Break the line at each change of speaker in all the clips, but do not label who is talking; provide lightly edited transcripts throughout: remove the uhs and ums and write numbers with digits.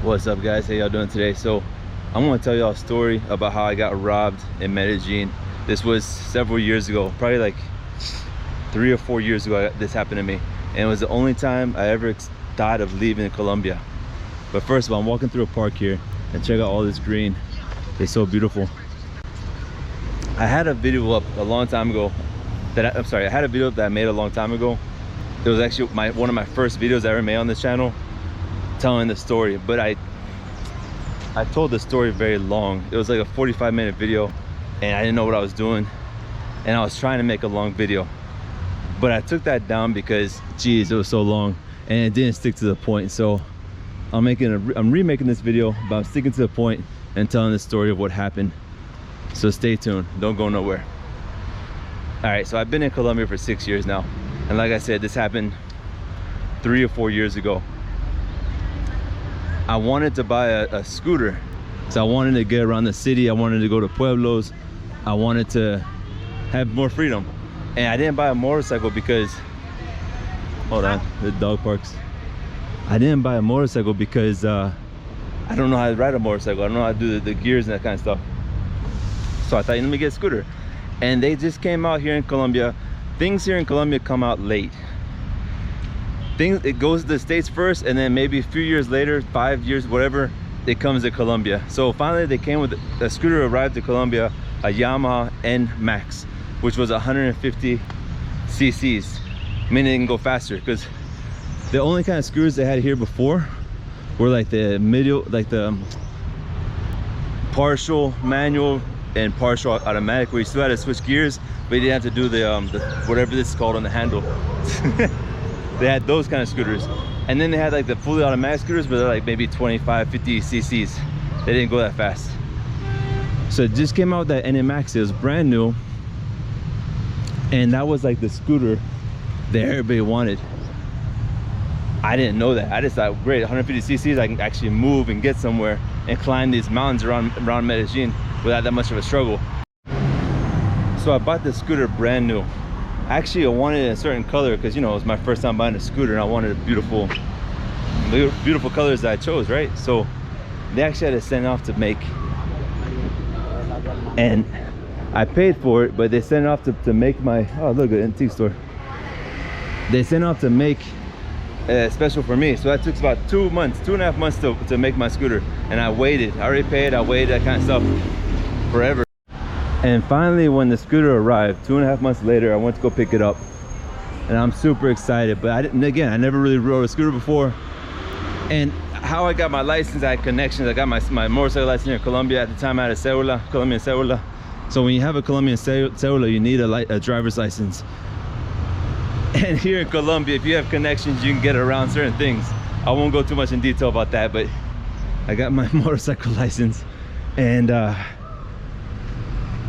What's up, guys? How y'all doing today? So I'm gonna tell y'all a story about how I got robbed in Medellin. This was several years ago, probably like 3 or 4 years ago. This happened to me, and it was the only time I ever thought of leaving Colombia. But first of all, I'm walking through a park here, and check out all this green. It's so beautiful. I had a video up a long time ago I had a video that I made a long time ago. It was actually one of my first videos I ever made on this channel, telling the story, but I told the story very long. It was like a 45-minute video, and I didn't know what I was doing, and I was trying to make a long video, but I took that down because geez, it was so long and it didn't stick to the point. So I'm remaking this video, but I'm sticking to the point and telling the story of what happened. So stay tuned, don't go nowhere. All right, so I've been in Colombia for 6 years now, and like I said, this happened 3 or 4 years ago. I wanted to buy a scooter, so I wanted to get around the city. I wanted to go to pueblos. I wanted to have more freedom, and I didn't buy a motorcycle because, hold on, the dog parks. I didn't buy a motorcycle because I don't know how to ride a motorcycle. I don't know how to do the gears and that kind of stuff. So I thought, let me get a scooter. And they just came out here in Colombia. Things here in Colombia come out late. It goes to the States first, and then maybe a few years later, 5 years, whatever, it comes to Colombia. So finally they came with a scooter, arrived to Colombia, a Yamaha N Max, which was 150 cc's, meaning it can go faster, because the only kind of scooters they had here before were like the partial manual and partial automatic, where you still had to switch gears, but you didn't have to do the whatever this is called on the handle. They had those kind of scooters, and then they had like the fully automatic scooters, but they're like maybe 25, 50 cc's. They didn't go that fast. So it just came out with that N Max. It was brand new, and that was like the scooter that everybody wanted. I didn't know that. I just thought, great, 150 cc's, I can actually move and get somewhere and climb these mountains around Medellin without that much of a struggle. So I bought the scooter brand new. Actually, I wanted it in a certain color because, you know, it was my first time buying a scooter, and I wanted beautiful colors that I chose, right? So they actually had to send it off to make, and I paid for it, but they sent it off to make my, oh look, an antique store. They sent it off to make special for me. So that took about 2 months, 2.5 months to make my scooter, and I waited. I already paid, I waited, that kind of stuff forever. And finally, when the scooter arrived 2.5 months later, I went to go pick it up, and I'm super excited. But I never really rode a scooter before. And how I got my license, I had connections. I got my motorcycle license here in Colombia. At the time I had a Colombian cédula. So when you have a Colombian cédula, you need a driver's license. And here in Colombia, if you have connections, you can get around certain things. I won't go too much in detail about that, but I got my motorcycle license, and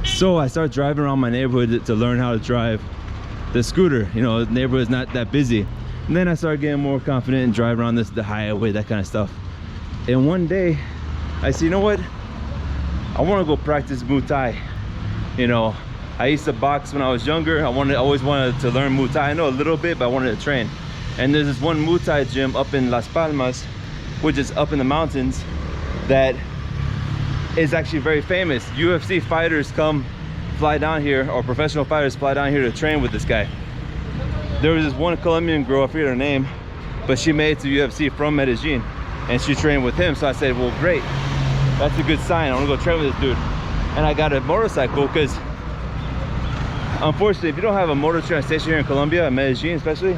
so I started driving around my neighborhood to learn how to drive the scooter. You know, the neighborhood's not that busy. And then I started getting more confident and driving around the highway, that kind of stuff. And one day I said, you know what, I want to go practice Muay Thai. You know, I used to box when I was younger. I always wanted to learn Muay Thai. I know a little bit, but I wanted to train. And there's this one Muay Thai gym up in Las Palmas, which is up in the mountains, that is actually very famous. UFC fighters fly down here, or professional fighters fly down here to train with this guy. There was this one Colombian girl, I forget her name, but she made it to UFC from Medellin, and she trained with him. So I said, well, great, that's a good sign. I want to go train with this dude. And I got a motorcycle because, unfortunately, if you don't have a motor transportation here in Colombia, in Medellin especially,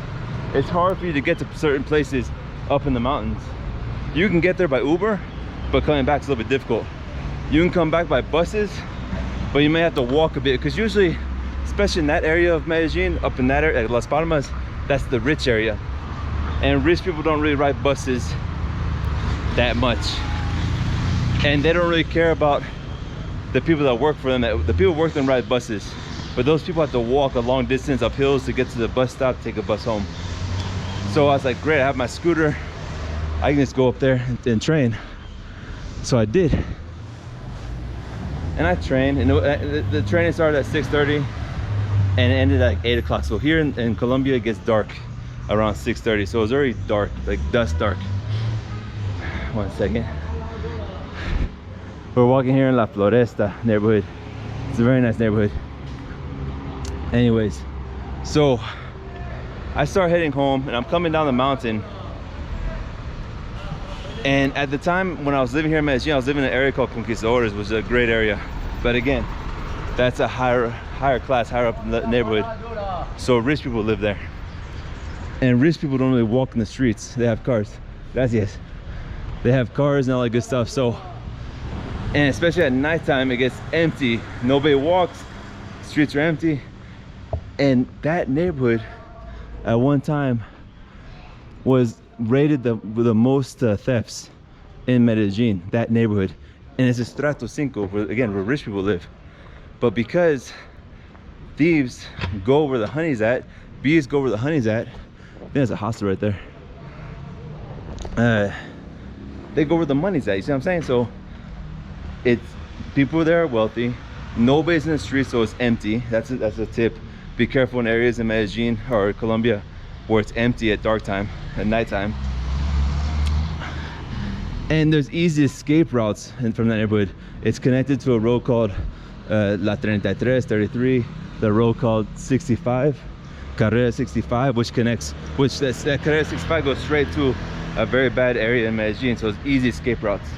it's hard for you to get to certain places up in the mountains. You can get there by Uber, but coming back is a little bit difficult. You can come back by buses, but you may have to walk a bit, because usually, especially in that area of Medellin, up in that area, Las Palmas, that's the rich area. And rich people don't really ride buses that much. And they don't really care about the people that work for them. The people who work for them ride buses. But those people have to walk a long distance up hills to get to the bus stop, take a bus home. So I was like, great, I have my scooter. I can just go up there and train. So I did. And I trained, and the training started at 6:30 and it ended at like 8 o'clock. So here in Colombia, it gets dark around 6:30. So it was already dark, like dusk dark. 1 second. We're walking here in La Floresta neighborhood. It's a very nice neighborhood. Anyways, so I start heading home and I'm coming down the mountain. And at the time when I was living here in Medellin, I was living in an area called Conquistadores, which is a great area. But again, that's a higher class, higher up in the neighborhood. So rich people live there. And rich people don't really walk in the streets. They have cars. Gracias. They have cars and all that good stuff. So, and especially at nighttime, it gets empty. Nobody walks. Streets are empty. And that neighborhood at one time was rated the most thefts in Medellin, that neighborhood. And it's a Strato 5, where, again, where rich people live. But because thieves go where the honey's at, bees go where the honey's at, there's a hostel right there. They go where the money's at, you see what I'm saying? So it's people there are wealthy, nobody's in the street, so it's empty. That's a tip. Be careful in areas in Medellin or Colombia where it's empty at dark time, at nighttime. And there's easy escape routes from that neighborhood. It's connected to a road called La 33, the road called 65, Carrera 65, which connects, that Carrera 65 goes straight to a very bad area in Medellin, so it's easy escape routes.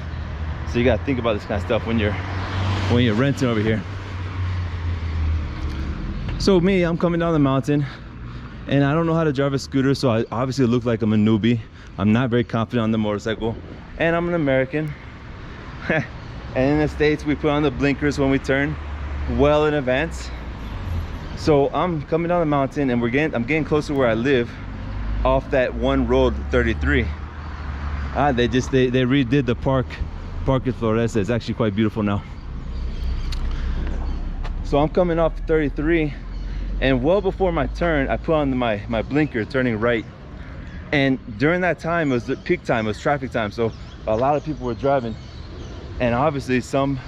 So you gotta think about this kind of stuff when you're renting over here. So me, I'm coming down the mountain and I don't know how to drive a scooter, so I obviously look like I'm a newbie. I'm not very confident on the motorcycle, and I'm an American. And in the States, we put on the blinkers when we turn well in advance. So I'm coming down the mountain and I'm getting close to where I live off that one road, 33. They redid the park at Floresta. It's actually quite beautiful now. So I'm coming off 33, and well before my turn, I put on my blinker turning right. And during that time, it was the peak time, it was traffic time, so a lot of people were driving. And obviously some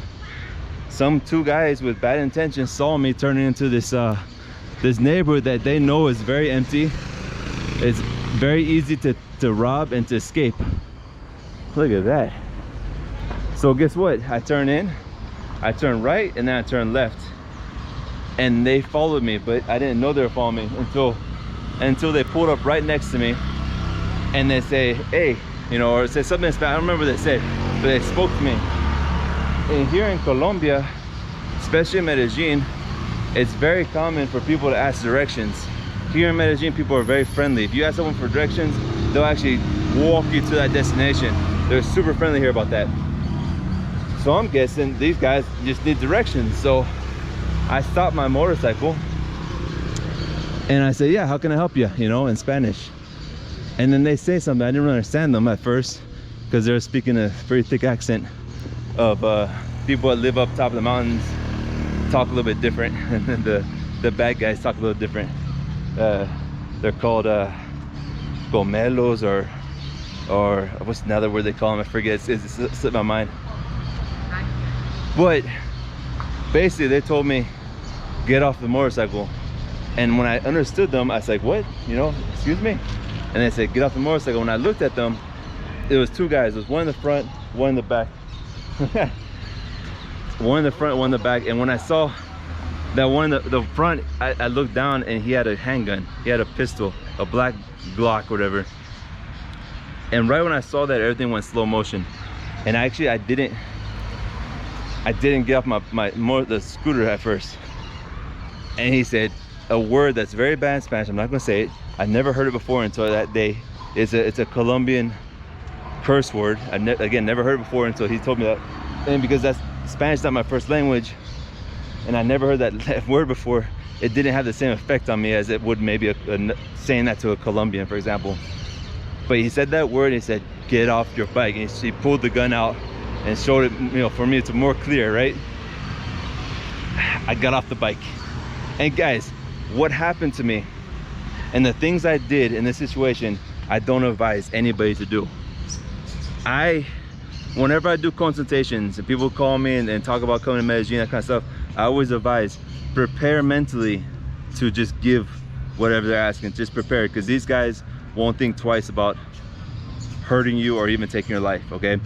two guys with bad intentions saw me turning into this neighborhood that they know is very empty. It's very easy to rob and to escape. Look at that. So guess what? I turn right, and then I turn left. And they followed me, but I didn't know they were following me until they pulled up right next to me. And they say, hey, you know, or say something in Spanish. I don't remember what they said, but they spoke to me. And here in Colombia, especially in Medellin, it's very common for people to ask directions. Here in Medellin, people are very friendly. If you ask someone for directions, they'll actually walk you to that destination. They're super friendly here about that. So I'm guessing these guys just need directions. So I stopped my motorcycle and I say, yeah, how can I help you? You know, in Spanish. And then they say something. I didn't really understand them at first because they're speaking a very thick accent of people that live up top of the mountains, talk a little bit different. And then the bad guys talk a little different. They're called gomelos, or what's another word they call them? I forget. It's slipped my mind. But basically they told me get off the motorcycle, and when I understood them, I was like, what, you know, excuse me? And they said get off the motorcycle. When I looked at them, it was two guys. It was one in the front, one in the back. One in the front, one in the back. And when I saw that one in the front, I looked down and he had a handgun. He had a pistol, a black Glock, whatever. And right when I saw that, everything went slow motion. And actually I didn't get off the scooter at first. And he said a word that's very bad in Spanish. I'm not gonna say it. I never heard it before until that day. It's a Colombian curse word. Again, never heard it before until he told me that. And because that's Spanish, not my first language, and I never heard that word before, it didn't have the same effect on me as it would maybe saying that to a Colombian, for example. But he said that word, and he said, get off your bike. And he pulled the gun out and showed it, you know, for me it's more clear, right? I got off the bike. And guys, what happened to me and the things I did in this situation, I don't advise anybody to do. Whenever I do consultations and people call me and talk about coming to Medellin, that kind of stuff, I always advise, prepare mentally to just give whatever they're asking. Just prepare, because these guys won't think twice about hurting you or even taking your life, okay?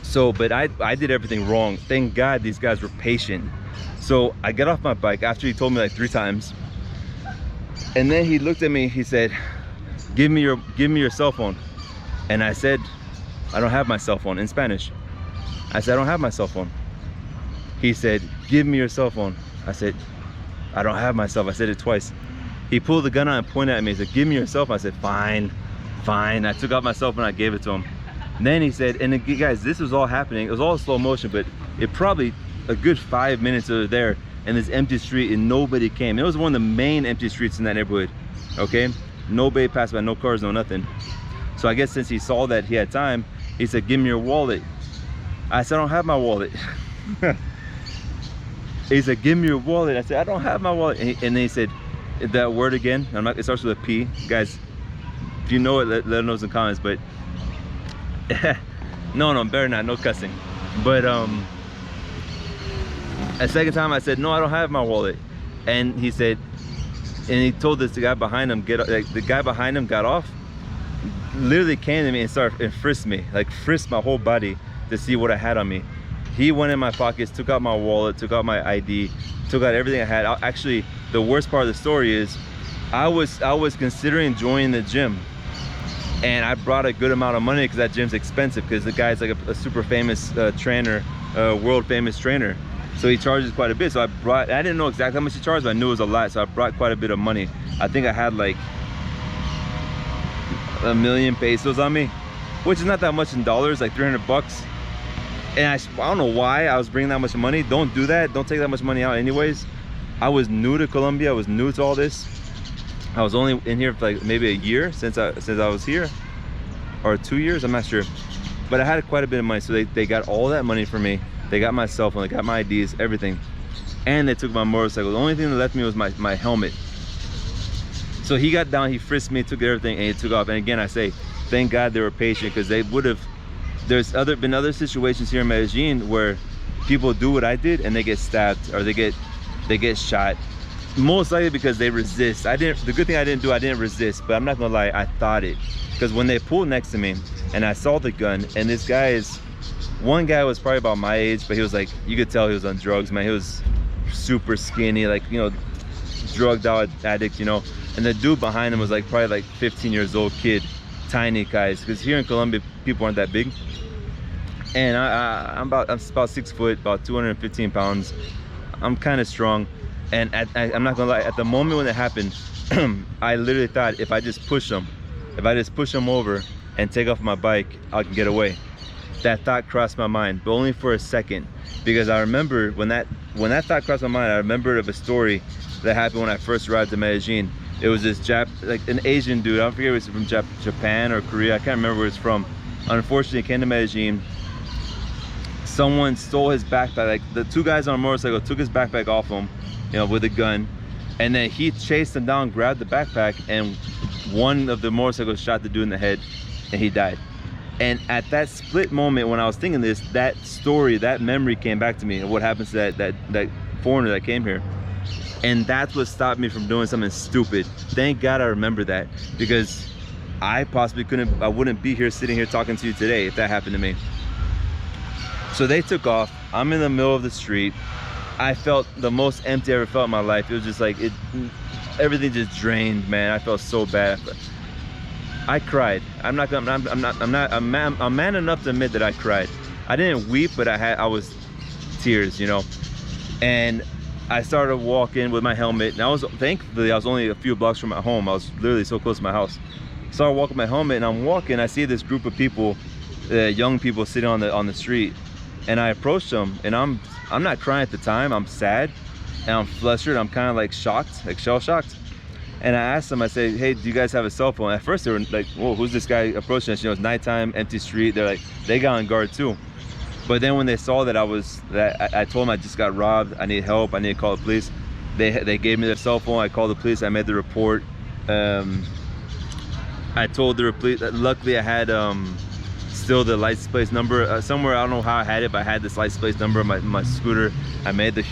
So, but I did everything wrong. Thank God these guys were patient. So I got off my bike after he told me like 3 times. And then he looked at me, he said, give me your cell phone. And I said, I don't have my cell phone, in Spanish. I said, I don't have my cell phone. He said, give me your cell phone. I said, I don't have my cell phone. I said it twice. He pulled the gun out and pointed at me. He said, give me your cell phone. I said, fine, fine. I took out my cell phone, I gave it to him. And then he said, and then, guys, this was all happening. It was all slow motion, but it probably a good 5 minutes over there in this empty street and nobody came. It was one of the main empty streets in that neighborhood, okay? Nobody passed by, no cars, no nothing. So I guess since he saw that he had time, he said, give me your wallet. I said, I don't have my wallet. He said, give me your wallet. I said, I don't have my wallet. And then he said, that word again, it starts with a P. Guys, if you know it, let us know in the comments, but no, better not, no cussing. But a second time I said, no, I don't have my wallet. And he said, and he told the guy behind him, the guy behind him got off, literally came to me and started and frisked me, like frisked my whole body to see what I had on me. He went in my pockets, took out my wallet, took out my ID, took out everything I had. Actually, the worst part of the story is I was considering joining the gym, and I brought a good amount of money because that gym's expensive, because the guy's like a super famous trainer, world famous trainer. So he charges quite a bit. So I didn't know exactly how much he charged, but I knew it was a lot. So I brought quite a bit of money. I think I had like 1 million pesos on me, which is not that much in dollars, like 300 bucks. And I don't know why I was bringing that much money. Don't do that. Don't take that much money out anyways. I was new to Colombia. I was new to all this. I was only in here for like maybe a year since I was here, or 2 years, I'm not sure. But I had quite a bit of money. So they got all that money for me. They got my cell phone, they got my IDs, everything. And they took my motorcycle. The only thing that left me was my helmet. So he got down, he frisked me, took everything, and he took off. And again, I say, thank God they were patient, because they would have, there's been other situations here in Medellin where people do what I did and they get stabbed or they get shot. Most likely because they resist. The good thing I didn't resist, but I'm not gonna lie, I thought it. Because when they pulled next to me and I saw the gun, and this guy one guy was probably about my age, but he was like, you could tell he was on drugs, man. He was super skinny, like, you know, drugged out addict, you know. And the dude behind him was like probably like 15 years old kid, tiny guys, because here in Colombia people aren't that big. And I'm about 6 foot, about 215 pounds. I'm kind of strong. And I'm not gonna lie, at the moment when it happened, I literally thought if I just push him over and take off my bike, I can get away. That thought crossed my mind, but only for a second, because I remember when that thought crossed my mind, I remembered of a story that happened when I first arrived in Medellin. It was this like an Asian dude, I don't forget if it was from Japan or Korea, I can't remember where it's from. Unfortunately, he came to Medellin. Someone stole his backpack. Like the 2 guys on a motorcycle took his backpack off him, you know, with a gun, and then he chased them down, grabbed the backpack, and one of the motorcycles shot the dude in the head, and he died. And at that split moment when I was thinking this, that story, that memory came back to me of what happens to that foreigner that came here. And that's what stopped me from doing something stupid. Thank God I remember that, because I possibly wouldn't be here sitting here talking to you today if that happened to me. So they took off. I'm in the middle of the street. I felt the most empty I ever felt in my life. It was just like, everything just drained, man. I felt so bad. I cried. I'm man enough to admit that I cried. I didn't weep, but I was tears, you know. And I started walking with my helmet, and thankfully I was only a few blocks from my home. I was literally so close to my house. Started walking with my helmet, and I'm walking. I see this group of people, young people, sitting on the street, and I approached them. And I'm not crying at the time. I'm sad and I'm flustered. I'm kind of like shocked, like shell shocked. And I asked them, I said, hey, do you guys have a cell phone? At first they were like, whoa, who's this guy approaching us? You know, it's nighttime, empty street. They're like, they got on guard too. But then when they saw that I told them I just got robbed, I need help, I need to call the police, they gave me their cell phone. I called the police, I made the report. I told the police that luckily I had still the license plate number somewhere. I don't know how I had it, but I had this license plate number on my scooter. I made the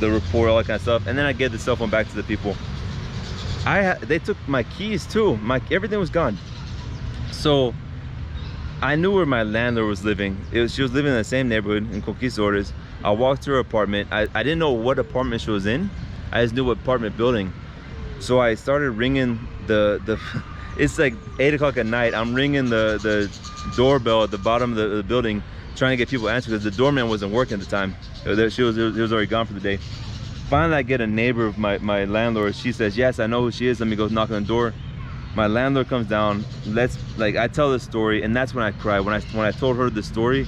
report, all that kind of stuff. And then I gave the cell phone back to the people. They took my keys too. Everything was gone. So I knew where my landlord was living. She was living in the same neighborhood in Conquistadores. I walked to her apartment. I didn't know what apartment she was in. I just knew what apartment building. So I started ringing the it's like 8 o'clock at night. I'm ringing the doorbell at the bottom of the building, trying to get people to answer because the doorman wasn't working at the time. He was already gone for the day. Finally, I get a neighbor of my landlord. She says, yes, I know who she is. Let me go knock on the door. My landlord comes down. I tell the story, and that's when I cried. When I told her the story,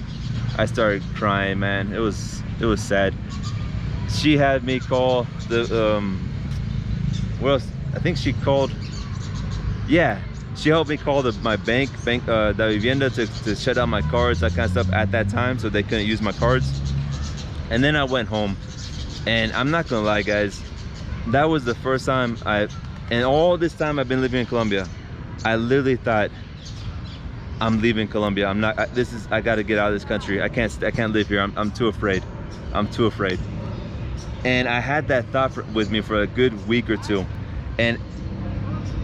I started crying, man. It was sad. She had me call the what else? I think she called, yeah, she helped me call my bank Da Vivienda to shut down my cards, that kind of stuff at that time, so they couldn't use my cards. And then I went home, and I'm not gonna lie, guys, that was the first time and all this time I've been living in Colombia, I literally thought, I'm leaving Colombia. I'm not. I got to get out of this country. I can't live here. I'm too afraid. I'm too afraid. And I had that thought with me for a good week or two. And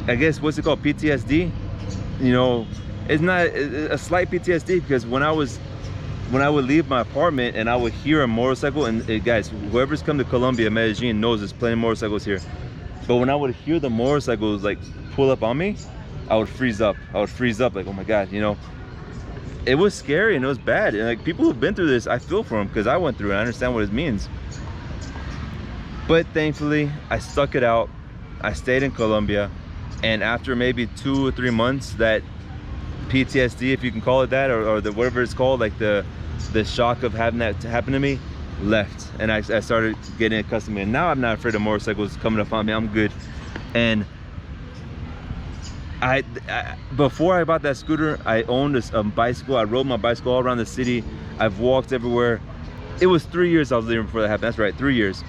I guess, what's it called? PTSD. You know, it's not a slight PTSD, because when I would leave my apartment and I would hear a motorcycle, and guys, whoever's come to Colombia, Medellin, knows there's plenty of motorcycles here. But when I would hear the motorcycles like pull up on me, I would freeze up. I would freeze up, like, oh my God, you know. It was scary and it was bad. And like, people who've been through this, I feel for them, because I went through it. I understand what it means. But thankfully, I stuck it out. I stayed in Colombia, and after maybe 2 or 3 months, that PTSD, if you can call it that, or the whatever it's called, like the shock of having that happen to me, left, and I started getting accustomed to it. And now I'm not afraid of motorcycles coming up on me. I'm good. And before I bought that scooter, I owned a bicycle. I rode my bicycle all around the city. I've walked everywhere. It was 3 years I was living before that happened. That's right, 3 years.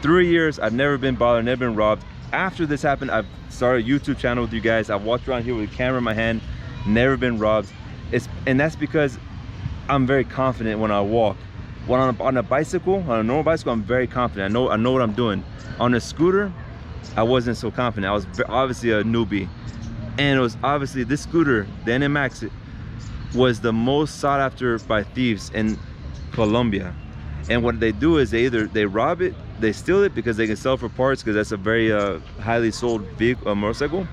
3 years, I've never been bothered, never been robbed. After this happened, I've started a YouTube channel with you guys. I've walked around here with a camera in my hand, never been robbed. And that's because I'm very confident when I walk. When on a bicycle, on a normal bicycle, I'm very confident. I know what I'm doing. On a scooter, I wasn't so confident. I was obviously a newbie. And it was obviously, this scooter, the NMAX, was the most sought after by thieves in Colombia. And what they do is they rob it, they steal it because they can sell it for parts, because that's a very highly sold vehicle, motorcycle,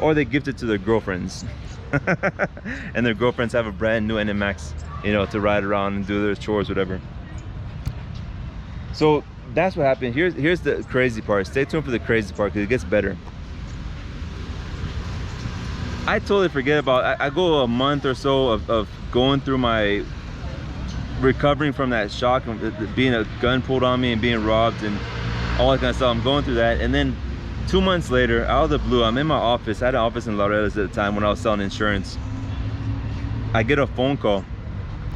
or they gift it to their girlfriends. And their girlfriends have a brand new NMAX, you know, to ride around and do their chores, whatever. So that's what happened. Here's the crazy part. Stay tuned for the crazy part, because it gets better. I totally forget about, I go a month or so of going through my recovering from that shock of being a gun pulled on me and being robbed and all that kind of stuff. I'm going through that, and then 2 months later, out of the blue, I'm in my office. I had an office in Laureles at the time when I was selling insurance. I get a phone call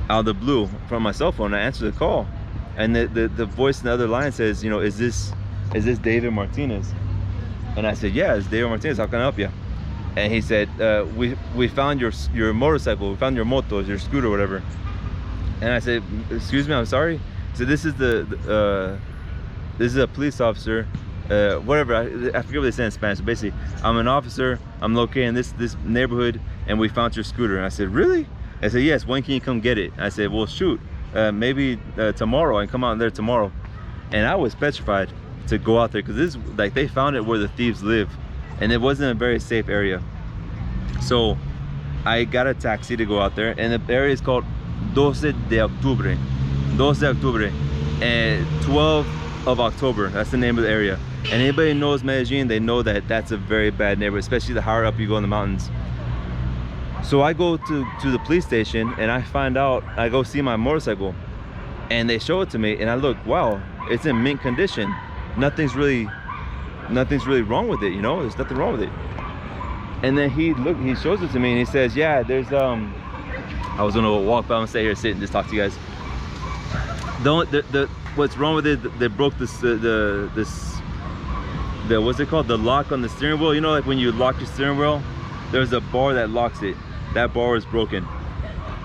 out of the blue from my cell phone. I answer the call, and the voice in the other line says, you know, is this David Martinez? And I said, yeah, it's David Martinez. How can I help you? And he said, we found your motorcycle, we found your moto, your scooter, whatever. And I said, excuse me, I'm sorry. So this is this is a police officer, whatever. I forget what they say in Spanish. So basically, I'm an officer. I'm located in this neighborhood, and we found your scooter. And I said, really? I said, yes. When can you come get it? I said, well, shoot, maybe tomorrow. I can come out there tomorrow. And I was petrified to go out there, because this, like, they found it where the thieves live, and it wasn't a very safe area. So I got a taxi to go out there, and the area is called 12 de Octubre. 12 de Octubre, and 12 of October. That's the name of the area. And anybody who knows Medellin, they know that that's a very bad neighborhood, especially the higher up you go in the mountains. So I go to the police station, and I find out, I go see my motorcycle, and they show it to me, and I look, wow, it's in mint condition. Nothing's really wrong with it, you know. There's nothing wrong with it. And then he shows it to me, and he says, yeah, there's I was gonna walk, but I'm gonna stay here, sit and just talk to you guys. What's wrong with it, they broke this what's it called, the lock on the steering wheel. You know, like when you lock your steering wheel, there's a bar that locks it. That bar is broken.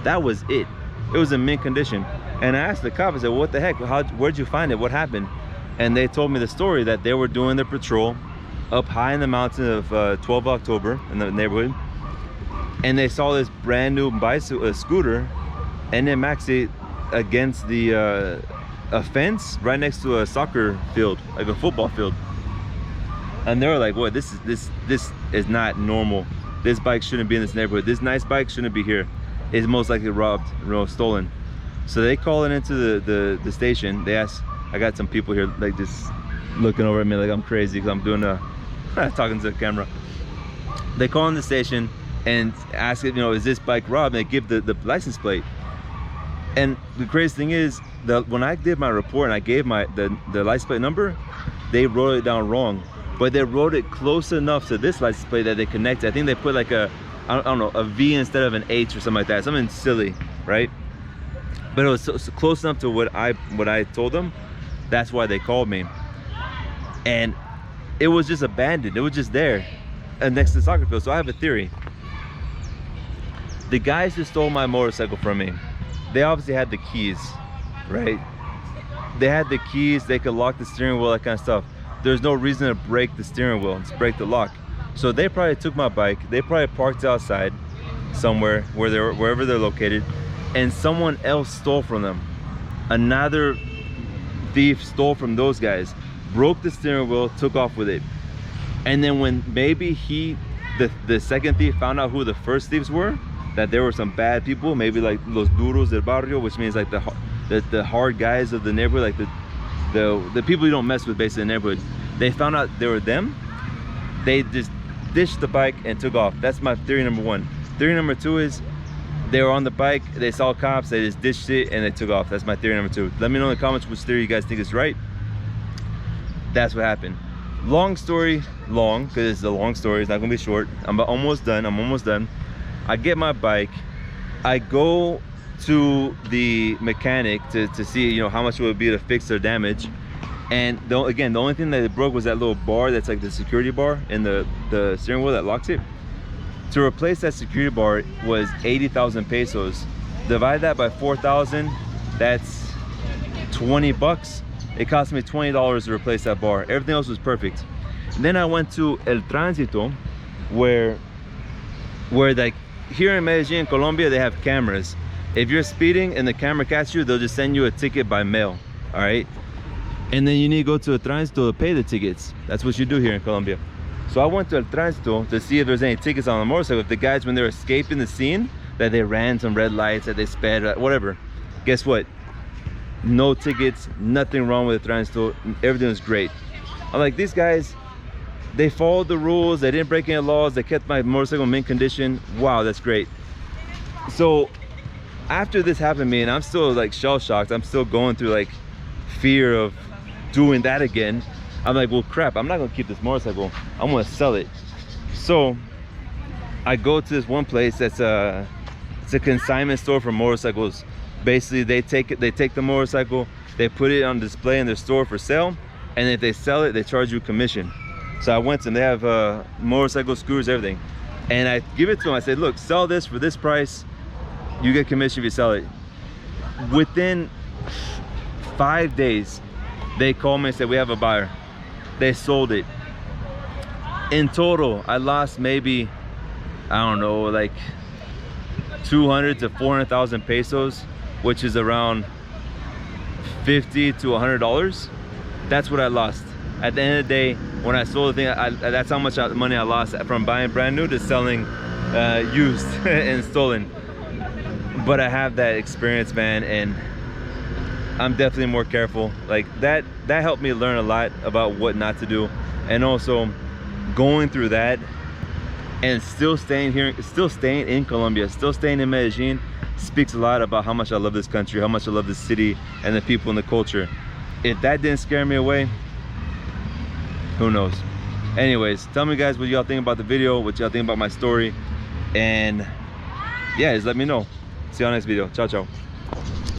That was it. It was in mint condition. And I asked the cop, I said, well, what the heck, where'd you find it, what happened? And they told me the story that they were doing their patrol up high in the mountain of 12 October in the neighborhood. and they saw this brand new bicycle, scooter, and then maxed against the a fence right next to a soccer field, like a football field. And they were like, "What? This is not normal. This bike shouldn't be in this neighborhood. This nice bike shouldn't be here. It's most likely robbed, stolen." So they call it into the station. They ask. I got some people here like just looking over at me like I'm crazy because I'm doing talking to the camera. They call in the station and ask it, is this bike robbed? And they give the license plate. And the crazy thing is that when I did my report and I gave the license plate number, they wrote it down wrong. But they wrote it close enough to this license plate that they connected. I think they put like I don't know, a V instead of an H or something like that. Something silly, right? But it was so close enough to what I told them. That's why they called me. And it was just abandoned. It was just there next to the soccer field. So I have a theory. The guys who stole my motorcycle from me, they obviously had the keys, right? They had the keys. They could lock the steering wheel, that kind of stuff. There's no reason to break the steering wheel, just break the lock. So they probably took my bike. They probably parked outside somewhere wherever they're located, and someone else stole from them. Another thief stole from those guys, broke the steering wheel, took off with it. And then when maybe the second thief found out who the first thieves were, that there were some bad people, maybe like los duros del barrio, which means like the hard guys of the neighborhood, like the people you don't mess with basically in the neighborhood. They found out they were them. They just ditched the bike and took off. That's my theory number one. Theory number two is they were on the bike, they saw cops, they just ditched it and they took off. That's my theory number two. Let me know in the comments which theory you guys think is right. That's what happened. Long story long, because it's a long story, it's not gonna be short. I'm almost done. I get my bike, I go to the mechanic to see how much it would be to fix their damage. And again, the only thing that it broke was that little bar that's like the security bar in the steering wheel that locks it. To replace that security bar was 80,000 pesos. Divide that by 4,000, that's 20 bucks. It cost me $20 to replace that bar. Everything else was perfect. And then I went to El Tránsito, where like here in Medellin, Colombia, they have cameras. If you're speeding and the camera catches you, they'll just send you a ticket by mail, all right? And then you need to go to El Tránsito to pay the tickets. That's what you do here in Colombia. So I went to El Tránsito to see if there's any tickets on the motorcycle. If the guys, when they're escaping the scene, that they ran some red lights, that they sped, whatever. Guess what? No tickets, nothing wrong with El Tránsito. Everything was great. I'm like, these guys, they followed the rules. They didn't break any laws. They kept my motorcycle in mint condition. Wow, that's great. So after this happened to me, and I'm still like shell shocked. I'm still going through like fear of doing that again. I'm like, well, crap, I'm not gonna keep this motorcycle. I'm gonna sell it. So I go to this one place that's it's a consignment store for motorcycles. Basically, they take the motorcycle, they put it on display in their store for sale, and if they sell it, they charge you commission. So I went to them. They have motorcycle, scooters, everything, and I give it to them. I said, look, sell this for this price. You get commission if you sell it. Within 5 days, they called me and said, we have a buyer. They sold it. In total, I lost maybe, I don't know, like 200 to 400,000 pesos, which is around $50 to $100. That's what I lost. At the end of the day, when I sold the thing, that's how much money I lost from buying brand new to selling used and stolen. But I have that experience, man, and I'm definitely more careful. Like that helped me learn a lot about what not to do. And also going through that and still staying here, still staying in Colombia, still staying in Medellin, speaks a lot about how much I love this country, how much I love this city and the people and the culture. If that didn't scare me away, who knows? Anyways, tell me guys what y'all think about the video, what y'all think about my story, and yeah, just let me know. See you on the next video. Ciao, ciao.